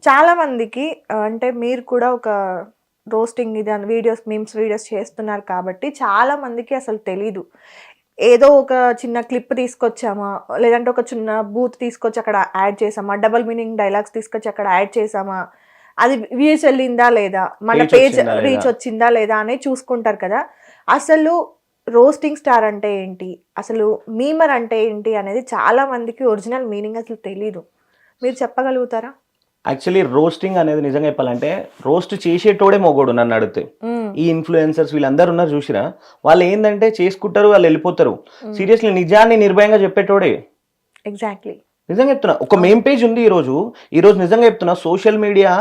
చాలా మందికి అంటే మీరు కూడా ఒక రోస్టింగ్ ఇది వీడియోస్ మీమ్స్ వీడియోస్ చేస్తున్నారు కాబట్టి చాలా మందికి అసలు తెలీదు. ఏదో ఒక చిన్న క్లిప్ తీసుకొచ్చామా, లేదంటే ఒక చిన్న బూత్ తీసుకొచ్చి అక్కడ యాడ్ చేసామా, డబుల్ మీనింగ్ డైలాగ్స్ తీసుకొచ్చి అక్కడ యాడ్ చేసామా, అది వ్యూస్ వెళ్ళిందా లేదా, మన పేజ్ రీచ్ వచ్చిందా లేదా అనేది చూసుకుంటారు కదా. అసలు రోస్టింగ్ స్టార్ అంటే ఏంటి, అసలు మీమర్ అంటే ఏంటి అనేది చాలా మందికి ఒరిజినల్ మీనింగ్ అసలు తెలీదు. మీరు చెప్పగలుగుతారా? యాక్చువల్లీ రోస్టింగ్ అనేది నిజంగా చెప్పాలంటే రోస్ట్ చేసేటోడే మొగోడు నన్ను అడిగితే. ఈ ఇన్ఫ్లుయెన్సర్స్ వీళ్ళందరూ ఉన్నారు చూసిరా, వాళ్ళు ఏంటంటే చేసుకుంటారు, వాళ్ళు వెళ్ళిపోతారు. సీరియస్లీ నిజాన్ని నిర్భయంగా చెప్పేటోడే. ఎగ్జాక్ట్లీ నిజంగా చెప్తున్నా. ఒక మెయిన్ పేజ్ ఉంది ఈరోజు నిజంగా చెప్తున్నా, సోషల్ మీడియా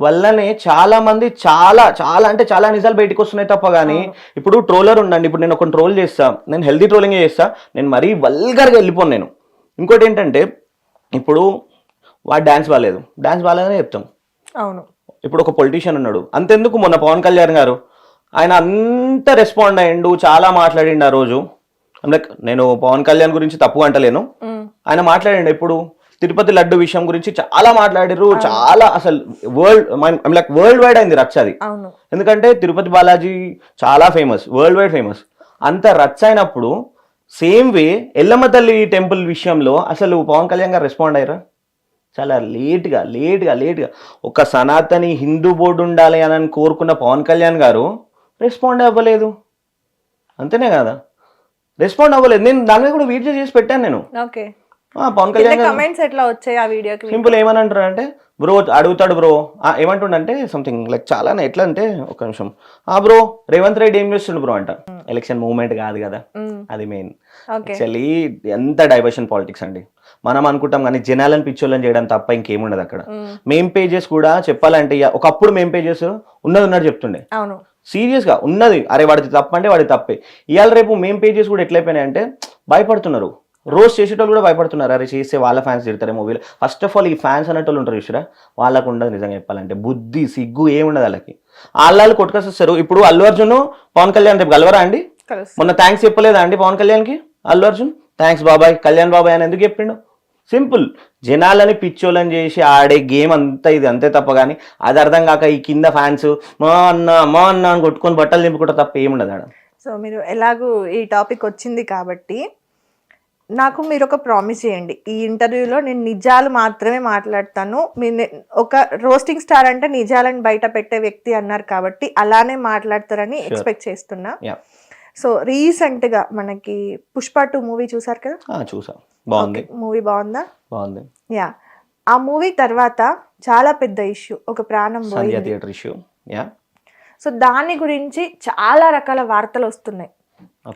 వల్లనే చాలా మంది చాలా చాలా అంటే చాలా నిజాలు బయటకు వస్తున్నాయి తప్ప. కానీ ఇప్పుడు ట్రోలర్ ఉండండి, ఇప్పుడు నేను ఒక ట్రోల్ చేస్తా, నేను హెల్తీ ట్రోలింగ్ చేస్తా, నేను మరీ వల్గర్గా వెళ్ళిపోను నేను. ఇంకోటి ఏంటంటే ఇప్పుడు వాడు డాన్స్ బాగాలేదని చెప్తాం. అవును. ఇప్పుడు ఒక పొలిటీషియన్ ఉన్నాడు, అంతెందుకు మొన్న పవన్ కళ్యాణ్ గారు ఆయన అంత రెస్పాండ్ అయ్యిండు, చాలా మాట్లాడిండు ఆ రోజు. లైక్ నేను పవన్ కళ్యాణ్ గురించి తప్పు అంటలేను, ఆయన మాట్లాడిండు. ఇప్పుడు తిరుపతి లడ్డు విషయం గురించి చాలా మాట్లాడారు, చాలా అసలు వరల్డ్ వైడ్ అయింది రచ్చ అది. ఎందుకంటే తిరుపతి బాలాజీ చాలా ఫేమస్, వరల్డ్ వైడ్ ఫేమస్. అంత రచ్చ అయినప్పుడు సేమ్ వే ఎల్లమ్మ తల్లి టెంపుల్ విషయంలో అసలు పవన్ కళ్యాణ్ గారు రెస్పాండ్ అయ్యారా? చాలా లేట్గా ఒక సనాతని హిందూ బోర్డు ఉండాలి అని కోరుకున్న పవన్ కళ్యాణ్ గారు రెస్పాండ్ అవ్వలేదు. అంతేనే కదా, రెస్పాండ్ అవ్వలేదు. నేను దాని మీద కూడా వీడియో చేసి పెట్టాను నేను. పవన్ కళ్యాణ్ కమెంట్స్ ఎట్లా వచ్చాయి ఆ వీడియోకి? సింపుల్ ఏమని అంటారు అంటే, బ్రో అడుగుతాడు బ్రో ఏమంటుండంటే సంథింగ్ లైక్ చాలా ఎట్లా అంటే, ఒక నిమిషం, బ్రో రేవంత్ రెడ్డి ఏం చేస్తుండు బ్రో అంట. ఎలక్షన్ మూవ్మెంట్ కాదు కదా అది మెయిన్. యాక్చువల్లీ ఎంత డైవర్షన్ పాలిటిక్స్ అండి. మనం అనుకుంటాం కానీ జనాలను పిచ్చోళ్ళని చేయడం తప్ప ఇంకేముండదు అక్కడ. మెయిన్ పేజెస్ కూడా చెప్పాలంటే ఒకప్పుడు మెయిన్ పేజెస్ ఉన్నది చెప్తుండే, సీరియస్ గా ఉన్నది. అరే వాడిది తప్పంటే వాడి తప్పే. ఇవాళ రేపు మెయిన్ పేజెస్ కూడా ఎట్లయిపోయినాయి అంటే భయపడుతున్నారు, రోజు చేసేటోళ్ళు కూడా భయపడుతున్నారు. అరే చేస్తే వాళ్ళ ఫ్యాన్స్ తిడతారే మూవీలో. ఫస్ట్ ఆఫ్ ఆల్ ఈ ఫ్యాన్స్ అనేటోళ్ళు ఉంటారు చూసారా, వాళ్ళకు ఉండదు నిజంగా చెప్పాలంటే బుద్ధి సిగ్గు ఏముండదు వాళ్ళకి. వాళ్ళు కొట్టుకొస్తారు. ఇప్పుడు అల్లు అర్జున్ పవన్ కళ్యాణ్ రేపు కలవరా అండి? మొన్న థ్యాంక్స్ చెప్పలేదా అండి పవన్ కళ్యాణ్కి? అల్లు అర్జున్ థ్యాంక్స్ బాబాయ్ కళ్యాణ్ బాబాయ్ అని ఎందుకు చెప్పిండు? సింపుల్, జనాలని పిచ్చోళ్ళని చేసి ఆడే గేమ్ అంతా ఇది అంతే తప్ప. కానీ అది అర్థం కాక ఈ కింద ఫ్యాన్స్ మా అన్న అని కొట్టుకొని బట్టలు నింపుకుంటా తప్ప ఏముండదు ఆడ. సో మీరు ఎలాగూ ఈ టాపిక్ వచ్చింది కాబట్టి నాకు మీరు ఒక ప్రామిస్ చేయండి, ఈ ఇంటర్వ్యూలో నేను నిజాలు మాత్రమే మాట్లాడతాను. మీరు ఒక రోస్టింగ్ స్టార్ అంటే నిజాలను బయట పెట్టే వ్యక్తి అన్నారు కాబట్టి అలానే మాట్లాడతారని ఎక్స్పెక్ట్ చేస్తున్నా. సో రీసెంట్ గా మనకి పుష్ప 2 మూవీ చూసారు కదా? చూసా, బాగుంది. మూవీ బాగుందా? బాగుంది. యా, ఆ మూవీ తర్వాత చాలా పెద్ద ఇష్యూ, ఒక ప్రాణం పోయింది. సో దాని గురించి చాలా రకాల వార్తలు వస్తున్నాయి,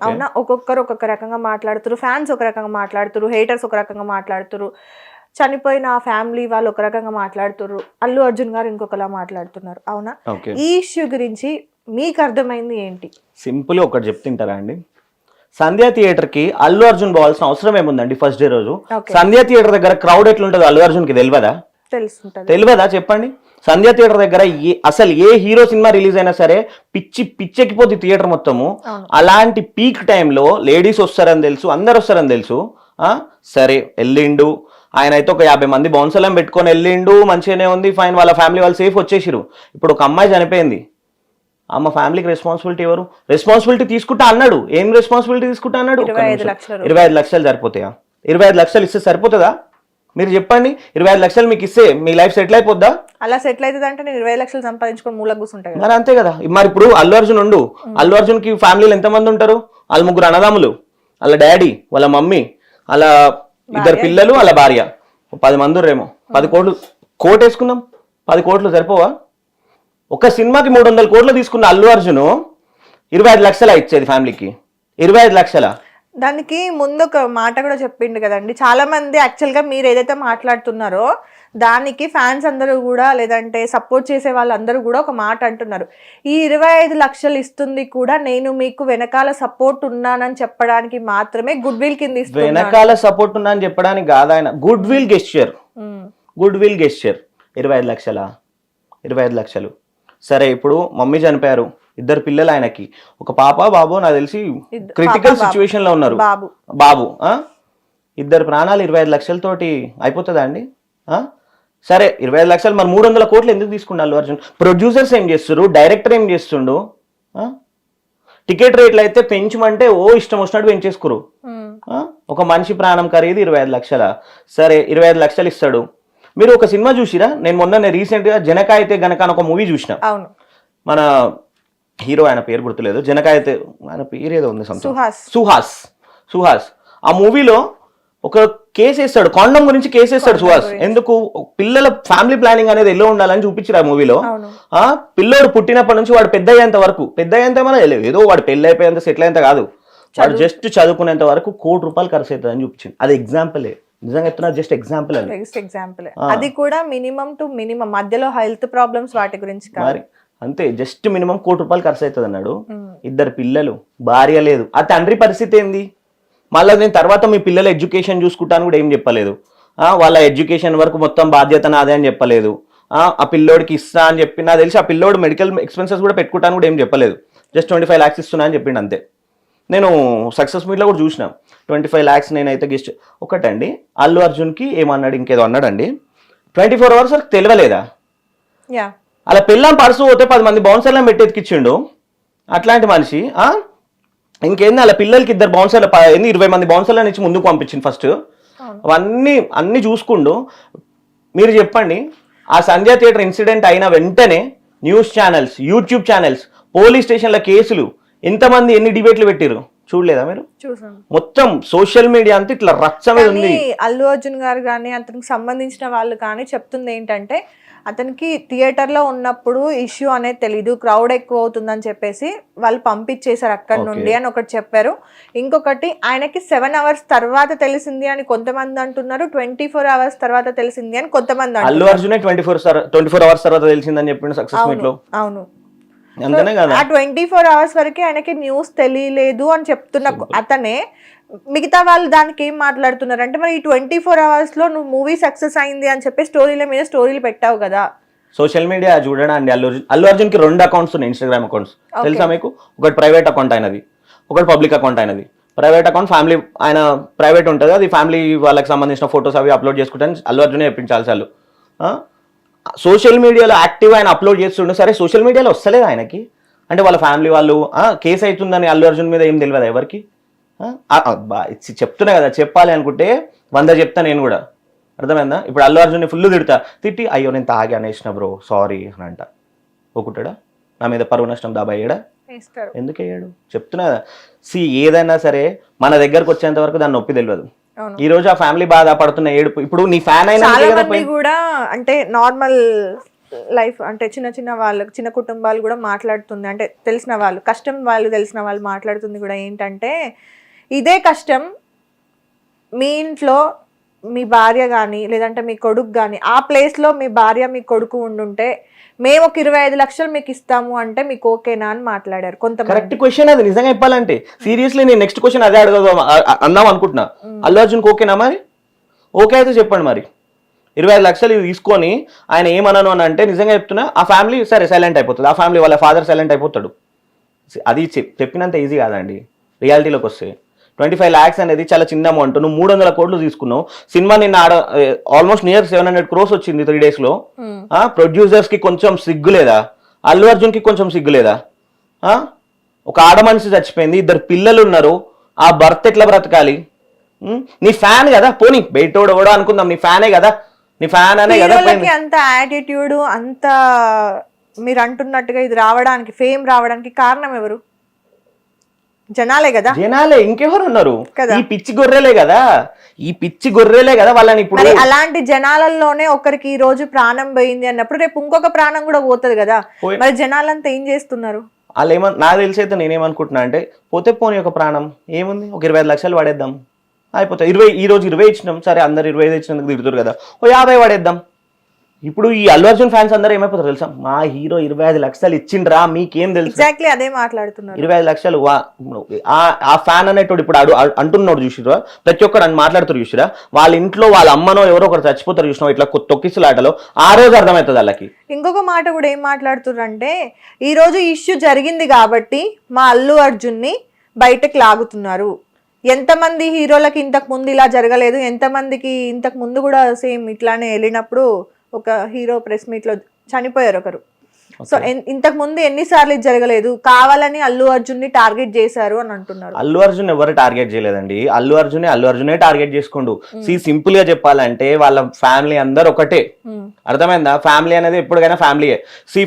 అవునా? ఒక్కొక్కరు ఒక్కొక్క రకంగా మాట్లాడుతారు, ఫ్యాన్స్ ఒక రకంగా మాట్లాడుతారు, హేటర్స్ ఒక రకంగా మాట్లాడుతారు, చనిపోయిన ఆ ఫ్యామిలీ వాళ్ళు ఒక రకంగా మాట్లాడుతారు, అల్లు అర్జున్ గారు ఇంకొకలా మాట్లాడుతున్నారు, అవునా? ఈ ఇష్యూ గురించి మీకు అర్థమైంది ఏంటి? సింపుల్ ఒకటి చెప్తుంటారా అండి, సంధ్యా థియేటర్ కి అల్లు అర్జున్ పోవాల్సిన అవసరం ఏముందండి? ఫస్ట్ డే రోజు సంధ్యా థియేటర్ దగ్గర క్రౌడ్ ఎట్లుంటదో అల్లు అర్జున్ కి తెలియదా చెప్పండి? సంధ్యా థియేటర్ దగ్గర అసలు ఏ హీరో సినిమా రిలీజ్ అయినా సరే పిచ్చెక్కిపోద్ది థియేటర్ మొత్తము. అలాంటి పీక్ టైంలో లేడీస్ వస్తారని తెలుసు, అందరు వస్తారని తెలుసు. సరే వెళ్ళిండు ఆయన, అయితే ఒక 50 మంది బౌన్సర్లను పెట్టుకొని వెళ్ళిండు, మంచిగానే ఉంది, ఫైన్. వాళ్ళ ఫ్యామిలీ వాళ్ళు సేఫ్ వచ్చేసిరు. ఇప్పుడు ఒక అమ్మాయి చనిపోయింది, అమ్మ ఫ్యామిలీకి రెస్పాన్సిబిలిటీ ఎవరు? రెస్పాన్సిబిలిటీ తీసుకుంటా అన్నాడు. ఏం రెస్పాన్సిబిలిటీ తీసుకుంటా అన్నాడు? 25 లక్షలు సరిపోతాయా? 25 లక్షలు ఇస్తే సరిపోతుందా? మీరు చెప్పండి. 25 లక్షలు మీకు ఇస్తే మీ లైఫ్ సెటిల్ అయిపోద్దా? అలా సెటిల్ అవుతుంది అంటే నేను 20 లక్షలు సంపాదించుకొని మూలకు కూర్చుంటాయి మరి, అంతే కదా. మరి ఇప్పుడు అల్లు అర్జున్ ఉండు, అల్లు అర్జున్ కి ఫ్యామిలీలు ఎంతమంది ఉంటారు? వాళ్ళ 3 అన్నదమ్ములు, వాళ్ళ డాడీ, వాళ్ళ మమ్మీ, వాళ్ళ 2 పిల్లలు, వాళ్ళ భార్య, 10 మంది రేమో. 10 కోట్లు కోట్ వేసుకుందాం, 10 కోట్లు సరిపోవా? ఒక సినిమాకి 300 కోట్లు తీసుకున్న అల్లు అర్జున్ 25 లక్షల ఇచ్చేది ఫ్యామిలీకి? 25 లక్షల. దానికి ముందు ఒక మాట కూడా చెప్పిండు కదండి, చాలా మంది యాక్చువల్గా మీరు ఏదైతే మాట్లాడుతున్నారో దానికి ఫ్యాన్స్ అందరూ కూడా, లేదంటే సపోర్ట్ చేసే వాళ్ళందరూ కూడా ఒక మాట అంటున్నారు, ఈ 25 లక్షలు ఇస్తుంది కూడా నేను మీకు వెనకాల సపోర్ట్ ఉన్నానని చెప్పడానికి మాత్రమే, గుడ్ విల్ కింద ఇస్తుంది. వెనకాల సపోర్ట్ ఉన్నా అని చెప్పడానికి కాదు, ఆయన గుడ్ విల్ గెస్చర్. 25 లక్షల 25 లక్షలు. సరే ఇప్పుడు మమ్మీ చనిపోయారు, 2 పిల్లలు ఆయనకి, ఒక పాప బాబు, నాకు తెలిసి క్రిటికల్ సిచ్యువేషన్ లో ఉన్నారు. బాబు 2 ప్రాణాలు 25 లక్షలతోటి అయిపోతుందా అండి? సరే 25 లక్షలు మరి 300 కోట్లు ఎందుకు తీసుకుండు అల్లు అర్జున్? ప్రొడ్యూసర్స్ ఏం చేస్తున్నారు, డైరెక్టర్ ఏం చేస్తుండు? టికెట్ రేట్లు అయితే పెంచమంటే ఇష్టం వచ్చినట్టు పెంచేసుకోరు. ఒక మనిషి ప్రాణం ఖరీదు 25 లక్షల. సరే 25 లక్షలు ఇస్తాడు. మీరు ఒక సినిమా చూసిరా? నేను మొన్న రీసెంట్ గా జనకాయతే గనక అని ఒక మూవీ చూసిన. మన హీరో ఆయన పేరు గుర్తులేదు, జనకాయతే ఆయన పేరు ఏదో ఉంది, సుహాస్. ఆ మూవీలో ఒక కేసు వేస్తాడు, కాండం గురించి కేసు వేస్తాడు సుహాస్. ఎందుకు? పిల్లల ఫ్యామిలీ ప్లానింగ్ అనేది ఎలా ఉండాలని చూపించారు ఆ మూవీలో. పిల్లోడు పుట్టినప్పటి నుంచి వాడు పెద్ద అయ్యేంత వరకు, పెద్ద అయ్యేంత మన ఏదో వాడు పెళ్లి అయిపోయేంత సెటిల్ అయ్యేంత కాదు, వాడు జస్ట్ చదువుకునేంత వరకు ₹1,00,00,000 ఖర్చు అవుతుంది అని చూపించింది. అది ఎగ్జాంపులే, నిజంగా చెప్తున్నా, జస్ట్ ఎగ్జాంపుల్ అది. అది కూడా మినిమం టు మినిమం, మధ్యలో హెల్త్ ప్రాబ్లమ్స్ వాటి గురించి మరి అంతే, జస్ట్ మినిమం ₹1,00,00,000 ఖర్చు అవుతుంది అన్నాడు. 2 పిల్లలు, భార్య లేదు. ఆ తండ్రి పరిస్థితి ఏంది? మళ్ళీ నేను తర్వాత మీ పిల్లల ఎడ్యుకేషన్ చూసుకుంటాను కూడా ఏం చెప్పలేదు. వాళ్ళ ఎడ్యుకేషన్ వరకు మొత్తం బాధ్యత నాదే అని చెప్పలేదు. ఆ పిల్లోడికి ఇస్తా అని చెప్పి, నాకు తెలిసి ఆ పిల్లోడు మెడికల్ ఎక్స్పెన్సెస్ కూడా పెట్టుకుంటాను కూడా ఏం చెప్పలేదు. జస్ట్ 25 lakhs ఇస్తున్నా అని చెప్పిండు అంతే. నేను సక్సెస్ మీట్లో కూడా చూసిన 25 lakhs నేనైతే గెస్ట్. ఒకటండి, అల్లు అర్జున్కి ఏమన్నాడు, ఇంకేదో అన్నాడండి, 24 hours వరకు తెలియలేదా? అలా పిల్లం పర్సు పోతే 10 మంది బౌన్సర్లను పెట్టి ఎత్తికిచ్చిండు. అట్లాంటి మనిషి ఇంకేంది, అలా పిల్లలకి 2 బౌన్సర్లు 20 మంది బౌన్సర్లను ఇచ్చి ముందుకు పంపించింది ఫస్ట్. అన్నీ చూసుకుండు. మీరు చెప్పండి, ఆ సంజయ్ థియేటర్ ఇన్సిడెంట్ అయిన వెంటనే news channels, YouTube channels, police స్టేషన్ల కేసులు, ఎంతమంది ఎన్ని డిబేట్లు పెట్టిరు చూడలేదా మీరు? మొత్తం సోషల్ మీడియా అంతా ఇట్లా రచ్చ మీద ఉంది. అల్లు అర్జున్ గారు కానీ అతనికి సంబంధించిన వాళ్ళు కానీ చెప్తుంది ఏంటంటే, అతనికి థియేటర్లో ఉన్నప్పుడు ఇష్యూ అనేది తెలీదు, క్రౌడ్ ఎక్కువ అవుతుందని చెప్పేసి వాళ్ళు పంపించేశారు అక్కడ నుండి అని ఒకటి చెప్పారు. ఇంకొకటి, ఆయనకి 7 hours తర్వాత తెలిసింది అని కొంతమంది అంటున్నారు, 24 hours తర్వాత తెలిసింది అని కొంతమంది అంటున్నారు. అల్లు అర్జునే 24 hours తర్వాత తెలిసిందని చెప్పిండు సక్సెస్ మీట్ లో. అవును, అంతనే కదా, ఆ 24 hours వరకే ఆయనకి న్యూస్ తెలియలేదు అని చెప్తున్న అతనే. మిగతా వాళ్ళు దానికి ఏం మాట్లాడుతున్నారు అంటే, మరి ఈ 24 hours లో నువ్వు మూవీ సక్సెస్ అయింది అని చెప్పి స్టోరీల మీద స్టోరీలు పెట్టావు కదా. సోషల్ మీడియా చూడండి, అల్లు అర్జున్ కి 2 అకౌంట్స్ ఉన్నాయి, ఇన్స్టాగ్రామ్ అకౌంట్స్, తెలుసా మీకు? ఒకటి ప్రైవేట్ అకౌంట్ అయినది, ఒకటి పబ్లిక్ అకౌంట్ అయినది. ప్రైవేట్ అకౌంట్ ఫ్యామిలీ, ఆయన ప్రైవేట్ ఉంటుంది, అది ఫ్యామిలీ వాళ్ళకి సంబంధించిన ఫొటోస్ అవి అప్లోడ్ చేసుకుంటాను అల్లు అర్జునే చెప్పించాలి చాలు. సోషల్ మీడియాలో యాక్టివ్ ఆయన అప్లోడ్ చేస్తుండే. సరే సోషల్ మీడియాలో వస్తలేదు ఆయనకి అంటే, వాళ్ళ ఫ్యామిలీ వాళ్ళు కేసు అవుతుందని అల్లు అర్జున్ మీద ఏం తెలియదు ఎవరికి? చెప్తున్నా కదా, చెప్పాలి అనుకుంటే 100 చెప్తా నేను కూడా, అర్థమైందా? ఇప్పుడు అల్లు అర్జున్ని ఫుల్ తిట్టి అయ్యో నేను తాగి అనేసిన బ్రో సారీ అని అంట, ఒక్కుంటాడా? నా మీద పరువు నష్టం దాబా అయ్యాడా? ఎందుకు అయ్యాడు? చెప్తున్నా కదా, ఏదైనా సరే మన దగ్గరకు వచ్చేంత వరకు దాన్ని నొప్పి తెలియదు. ఈ రోజు ఆ ఫ్యామిలీ బాధపడుతున్న ఏడుపు, ఇప్పుడు నీ ఫ్యాన్ అయినా కూడా అంటే నార్మల్ లైఫ్ అంటే చిన్న వాళ్ళకి, చిన్న కుటుంబాలు కూడా మాట్లాడుతుంది, అంటే తెలిసిన వాళ్ళు, కష్టం వాళ్ళు తెలిసిన వాళ్ళు మాట్లాడుతుంది కూడా ఏంటంటే, ఇదే కష్టం మీ ఇంట్లో మీ భార్య కానీ లేదంటే మీ కొడుకు కానీ ఆ ప్లేస్లో మీ భార్య మీ కొడుకు ఉండుంటే మేము ఒక 25 లక్షలు మీకు ఇస్తాము అంటే మీకు ఓకేనా అని మాట్లాడారు కొంతమంది. కరెక్ట్ క్వశ్చన్ అది, నిజంగా చెప్పాలంటే సీరియస్లీ నేను నెక్స్ట్ క్వశ్చన్ అదే అందాం అనుకుంటున్నా. అల్లు అర్జున్కి ఓకేనా? మరి ఓకే అయితే చెప్పండి, మరి 25 లక్షలు తీసుకొని ఆయన ఏమన్నాను అని అంటే, నిజంగా చెప్తున్నా ఆ ఫ్యామిలీ సరే సైలెంట్ అయిపోతుంది, ఆ ఫ్యామిలీ వాళ్ళ ఫాదర్ సైలెంట్ అయిపోతాడు. అది చెప్పినంత ఈజీ కాదండి రియాలిటీలోకి వస్తే. 25 lakhs అనేది చాలా చిన్న అమౌంట్. నువ్వు 300 కోట్లు తీసుకున్నావు, సినిమా నిన్న ఆల్మోస్ట్ నియర్ 700 crores వచ్చింది 3 days లో. ప్రొడ్యూసర్స్ కి కొంచెం సిగ్గు లేదా? అల్లు అర్జున్ కి కొంచెం సిగ్గు లేదా? ఒక ఆడ మనిషి చచ్చిపోయింది, 2 పిల్లలు ఉన్నారు, ఆ భర్త ఎట్లా బ్రతకాలి? నీ ఫ్యాన్ కదా, పోనీ బయటోడు ఎవడో అనుకుందాం, నీ ఫ్యానే కదా, నీ ఫ్యాన్ అనే కదా. అంత యాటిట్యూడ్, అంత మీరు అంటున్నట్టుగా ఇది రావడానికి, ఫేమ్ రావడానికి కారణం ఎవరు? జనాలే కదా. జనాలే, ఇంకెవరు ఉన్నారు? ఈ పిచ్చి గొర్రెలే కదా వాళ్ళని. ఇప్పుడు అలాంటి జనాలలోనే ఒకరికి ఈ రోజు ప్రాణం పోయింది అన్నప్పుడు రేపు ఇంకొక ప్రాణం కూడా పోతుంది కదా. మరి జనాలంతా ఏం చేస్తున్నారు? వాళ్ళు నాకు తెలిసి అయితే నేనేమనుకుంటున్నా అంటే, పోతే పోనీ ఒక ప్రాణం ఏముంది, ఒక 25 లక్షలు పడేద్దాం అయిపోతాయి. ఈ రోజు 20 ఇచ్చినాం, సరే అందరు 25 ఇచ్చినందుకు తిడుతురు కదా, ఓ 50 పడేద్దాం. ఇప్పుడు ఈ అల్లు అర్జున్ ఫ్యాన్స్ అందరూ ఏమైపోతారు తెలుసా, మా హీరో 25 లక్షలు ఇచ్చిండ్రా మీకేం తెలుసు? ఎగ్జాక్ట్లీ అదే మాట్లాడుతున్నారు. 25 లక్షలు ఆ ఫ్యాన్ అనేటోడు ఇప్పుడు అంటున్నాడు చూసిరా, ప్రతి ఒక్కరు మాట్లాడుతారు చూసిరా, వాళ్ళ ఇంట్లో వాళ్ళ అమ్మనో ఎవరో ఒకరు చచ్చిపోతారు చూసినా ఇట్లా తొక్కిసలాటలో, ఆ రోజు అర్థమవుతుంది వాళ్ళకి. ఇంకొక మాట కూడా ఏం మాట్లాడుతున్నారు అంటే, ఈ రోజు ఇష్యూ జరిగింది కాబట్టి మా అల్లు అర్జున్ని బయటకు లాగుతున్నారు. ఎంతమంది హీరోలకి ఇంతకు ముందు ఇలా జరగలేదు, ఎంతమందికి ఇంతకు ముందు కూడా సేమ్ ఇట్లానే వెళ్ళినప్పుడు ఒక హీరో ప్రెస్ మీట్ లో చనిపోయారు ఒకరు. సో ఇంతకు ముందు ఎన్నిసార్లు ఇది జరగలేదు, కావాలని అల్లు అర్జున్ ని టార్గెట్ చేశారు అని అంటున్నారు. అల్లు అర్జున్ ఎవరు టార్గెట్ చేయలేదండి, అల్లు అర్జునే టార్గెట్ చేసుకుండు. సింపుల్ గా చెప్పాలంటే వాళ్ళ ఫ్యామిలీ అందరు ఒకటే, అర్థమైందా? ఫ్యామిలీ అనేది ఎప్పటికైనా ఫ్యామిలీయే.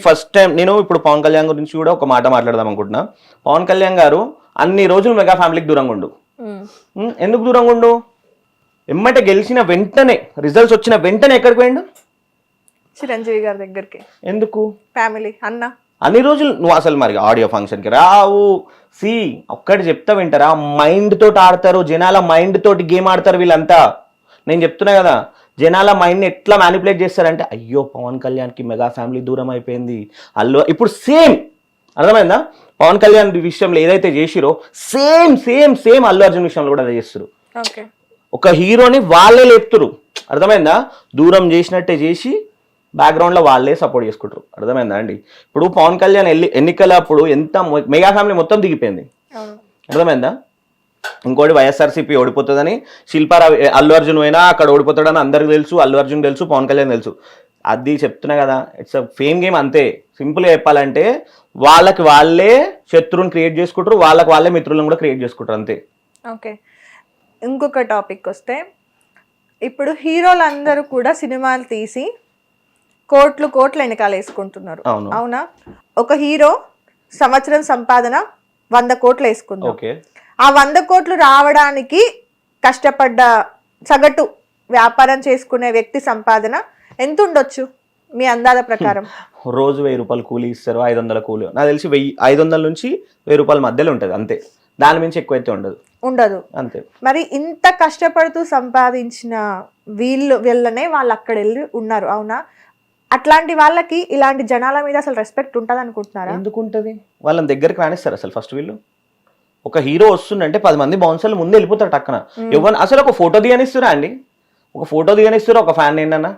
ఫస్ట్ టైం నేను ఇప్పుడు పవన్ కళ్యాణ్ గురించి కూడా ఒక మాట మాట్లాడదాం అనుకుంటున్నా. పవన్ కళ్యాణ్ గారు అన్ని రోజులు మెగా ఫ్యామిలీకి దూరంగా ఉండు. ఎందుకు దూరంగా ఉండు? ఎమ్మటే గెలిచిన వెంటనే, రిజల్ట్స్ వచ్చిన వెంటనే ఎక్కడికి పోయిండు? చిరంజీవి గారి దగ్గరికి. ఎందుకు? ఫ్యామిలీ అన్న అన్ని రోజులు నువ్వు అసలు మరి ఆడియో ఫంక్షన్కి రావు. ఒక్కటి చెప్తా వింటారా? మైండ్ తోటి ఆడతారు, జనాల మైండ్ తోటి గేమ్ ఆడతారు వీళ్ళంతా. నేను చెప్తున్నా కదా, జనాల మైండ్ని ఎట్లా మ్యానిపులేట్ చేస్తారంటే, అయ్యో పవన్ కళ్యాణ్కి మెగా ఫ్యామిలీ దూరం అయిపోయింది, ఇప్పుడు సేమ్ అర్థమైందా? పవన్ కళ్యాణ్ విషయంలో ఏదైతే చేసిరో సేమ్ అల్లు అర్జున్ విషయంలో కూడా అదే చేస్తారు. ఒక హీరోని వాళ్ళే లేపుతారు, అర్థమైందా? దూరం చేసినట్టే చేసి బ్యాక్గ్రౌండ్ లో వాళ్ళే సపోర్ట్ చేసుకుంటారు, అర్థమైందా అండి? ఇప్పుడు పవన్ కళ్యాణ్ ఎన్నికలప్పుడు ఎంత మెగా ఫ్యామిలీ మొత్తం దిగిపోయింది, అర్థమైందా? ఇంకోటి వైఎస్ఆర్సీపీ ఓడిపోతుందని శిల్పారావు అల్లు అర్జున్ అయినా అక్కడ ఓడిపోతాడని అందరికి తెలుసు, అల్లు అర్జున్ తెలుసు, పవన్ కళ్యాణ్ తెలుసు. అది చెప్తున్నా కదా, ఇట్స్ అ ఫేమ్ గేమ్ అంతే. సింపుల్గా చెప్పాలంటే వాళ్ళకి వాళ్ళే శత్రువుని క్రియేట్ చేసుకుంటారు, వాళ్ళకి వాళ్ళే మిత్రులను కూడా క్రియేట్ చేసుకుంటారు, అంతే. ఓకే, ఇంకొక టాపిక్ వస్తే, ఇప్పుడు హీరోలందరూ కూడా సినిమాలు తీసి కోట్లు వెనకాల వేసుకుంటున్నారు, అవునా? ఒక హీరో సంవత్సరం సంపాదన 100 కోట్లు వేసుకుందాం. ఆ 100 కోట్లు రావడానికి కష్టపడ్డ సగటు వ్యాపారం చేసుకునే వ్యక్తి సంపాదన ఎంత ఉండొచ్చు మీ అందాల ప్రకారం? రోజు 1000 రూపాయలు కూలీ ఇస్తారు, 500 కూలీ. నాకు తెలిసి 500 నుంచి 1000 రూపాయల మధ్యలో ఉంటుంది, అంతే. దాని మించి ఎక్కువైతే ఉండదు, అంతే. మరి ఇంత కష్టపడుతూ సంపాదించిన వీళ్ళనే వాళ్ళు అక్కడ వెళ్ళి ఉన్నారు, అవునా? అట్లాంటి వాళ్ళకి ఇలాంటి జనాల మీద అసలు రెస్పెక్ట్ ఉంటుంది అనుకుంటున్నారా? ఎందుకు ఉంటుంది? వాళ్ళని దగ్గరికి రానిస్తారు అసలు? ఫస్ట్ వీళ్ళు ఒక హీరో వస్తుందంటే 10 మంది బౌన్సర్లు ముందు వెళ్ళిపోతారు టక్కన. ఎవరు అసలు ఒక ఫోటో దిగనిస్తురా అండి? ఒక ఫోటో దిగనిస్తారా ఒక ఫ్యాన్ ఏంటన్నా?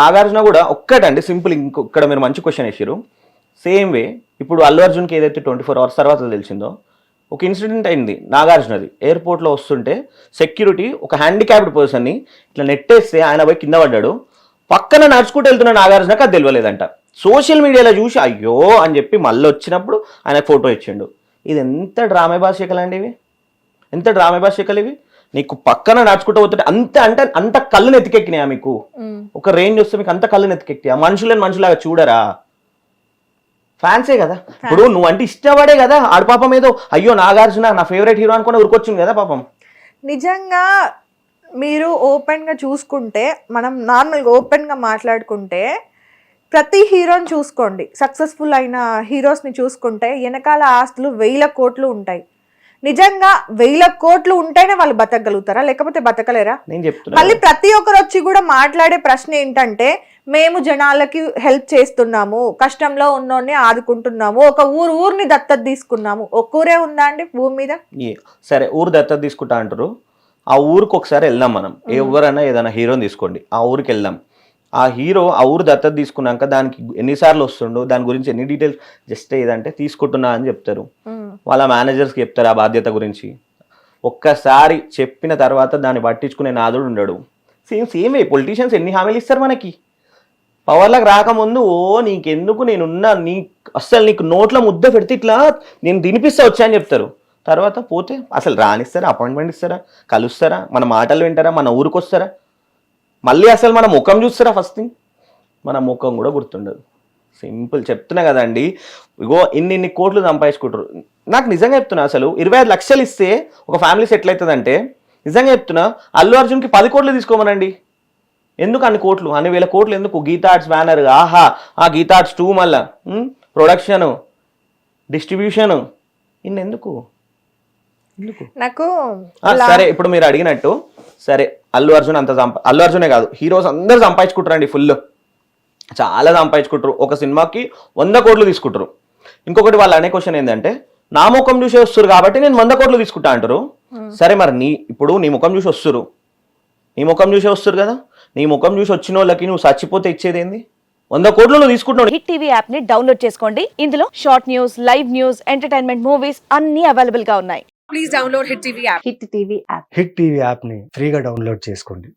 నాగార్జున కూడా ఒక్కటండి, సింపుల్. ఇక్కడ మీరు మంచి క్వశ్చన్ వేసారు. సేమ్ వే ఇప్పుడు అల్లు అర్జున్కి ఏదైతే 24 hours తర్వాత తెలిసిందో, ఒక ఇన్సిడెంట్ అయింది నాగార్జునది. ఎయిర్పోర్ట్లో వస్తుంటే సెక్యూరిటీ ఒక హ్యాండిక్యాప్డ్ పర్సన్ని ఇట్లా నెట్టేస్తే ఆయన పోయి కింద పడ్డాడు. పక్కన నడుచుకుంటూ వెళ్తున్న నాగార్జునకు అది తెలియలేదంట. సోషల్ మీడియాలో చూసి అయ్యో అని చెప్పి మళ్ళీ వచ్చినప్పుడు ఆయన ఫోటో ఇచ్చిండు. ఇది ఎంత డ్రామా భాషకలు అండి ఇవి, ఎంత డ్రామా భాషకలు ఇవి. నీకు పక్కన నడుచుకుంటూ పోతుంటే అంత కళ్ళు నెత్తికెక్కినాయా మీకు? ఒక రేంజ్ వస్తే మీకు అంత కళ్ళు నెత్తికెక్కియా? మనుషులాగా చూడరా? ఫ్యాన్సే కదా. ఇప్పుడు నువ్వు అంటే ఇష్టపడే కదా ఆడు. పాపం ఏదో అయ్యో నాగార్జున నా ఫేవరెట్ హీరో అనుకుని ఊరుకొచ్చింది కదా పాపం. నిజంగా మీరు ఓపెన్గా చూసుకుంటే, మనం నార్మల్గా ఓపెన్గా మాట్లాడుకుంటే, ప్రతి హీరోని చూసుకోండి, సక్సెస్ఫుల్ అయిన హీరోస్ని చూసుకుంటే వెనకాల ఆస్తులు 1000 కోట్లు ఉంటాయి. నిజంగా 1000 కోట్లు ఉంటేనే వాళ్ళు బతకగలుగుతారా, లేకపోతే బతకలేరా? నేను చెప్తున్నా. మళ్ళీ ప్రతి ఒక్కరు వచ్చి కూడా మాట్లాడే ప్రశ్న ఏంటంటే, మేము జనాలకి హెల్ప్ చేస్తున్నాము, కష్టంలో ఉన్నోడిని ఆదుకుంటున్నాము, ఒక ఊరిని దత్తత తీసుకున్నాము. ఒక ఊరే ఉందా అండి భూమి మీద? సరే, ఊరు దత్తత తీసుకుంటా అంటారు. ఆ ఊరికి ఒకసారి వెళ్దాం మనం. ఎవరైనా ఏదైనా హీరోని తీసుకోండి, ఆ ఊరికి వెళ్దాం. ఆ హీరో ఆ ఊరు దత్తత తీసుకున్నాక దానికి ఎన్నిసార్లు వస్తుండో, దాని గురించి ఎన్ని డీటెయిల్స్, జస్ట్ ఏదంటే తీసుకుంటున్నా అని చెప్తారు. వాళ్ళ మేనేజర్స్కి చెప్తారు ఆ బాధ్యత గురించి. ఒక్కసారి చెప్పిన తర్వాత దాన్ని పట్టించుకునే నాదుడు ఉండడు. సేమే పొలిటీషియన్స్ ఎన్ని హామీలు ఇస్తారు మనకి. పవర్లకు రాకముందు నీకెందుకు నేనున్నా, అస్సలు నీకు నోట్లో ముద్ద పెడితే ఇట్లా నేను తినిపిస్తా వచ్చా అని చెప్తారు. తర్వాత పోతే అసలు రానిస్తారా, అపాయింట్మెంట్ ఇస్తారా, కలుస్తారా, మన మాటలు వింటారా, మన ఊరికి వస్తారా, మళ్ళీ అసలు మన ముఖం చూస్తారా? ఫస్ట్ థింగ్ మన ముఖం కూడా గుర్తుండదు. సింపుల్ చెప్తున్నా కదండి. ఇగో ఇన్ని కోట్లు సంపాదించుకుంటారు. నాకు నిజంగా చెప్తున్నా, అసలు 25 లక్షలు ఇస్తే ఒక ఫ్యామిలీ సెటిల్ అవుతుందంటే, నిజంగా చెప్తున్నా అల్లు అర్జున్కి 10 కోట్లు తీసుకోమనండి. ఎందుకు అన్ని కోట్లు, అన్ని 1000 కోట్లు ఎందుకు? గీతా ఆర్ట్స్ బ్యానర్, ఆహా, ఆ గీతా ఆర్ట్స్ 2 మళ్ళా ప్రొడక్షను, డిస్ట్రిబ్యూషను, ఇన్నెందుకు? నాకు సరే, ఇప్పుడు మీరు అడిగినట్టు సరే, అల్లు అర్జునే కాదు, హీరోస్ అందరు సంపాదించుకుంటారండి, ఫుల్ చాలా సంపాదించుకుంటారు. ఒక సినిమాకి 100 కోట్లు తీసుకుంటారు. ఇంకొకటి వాళ్ళు అనే క్వశ్చన్ ఏంటంటే, నా ముఖం చూసి వస్తారు కాబట్టి నేను 100 కోట్లు తీసుకుంటా అంటారు. సరే, మరి ఇప్పుడు నీ ముఖం చూసి వస్తారు, నీ ముఖం చూసి వస్తారు కదా, నీ ముఖం చూసి వచ్చిన వాళ్ళకి నువ్వు చచ్చిపోతే ఇచ్చేది ఏంది? 100 కోట్లు నువ్వు తీసుకుంటున్నావు. హిట్ టీవీ యాప్ ని డౌన్లోడ్ చేసుకోండి. ఇందులో short news, live news, entertainment movies అన్ని అవైలబుల్ గా ఉన్నాయి. Please download hit TV app. Hit TV app ని ఫ్రీగా డౌన్లోడ్ చేసుకోండి.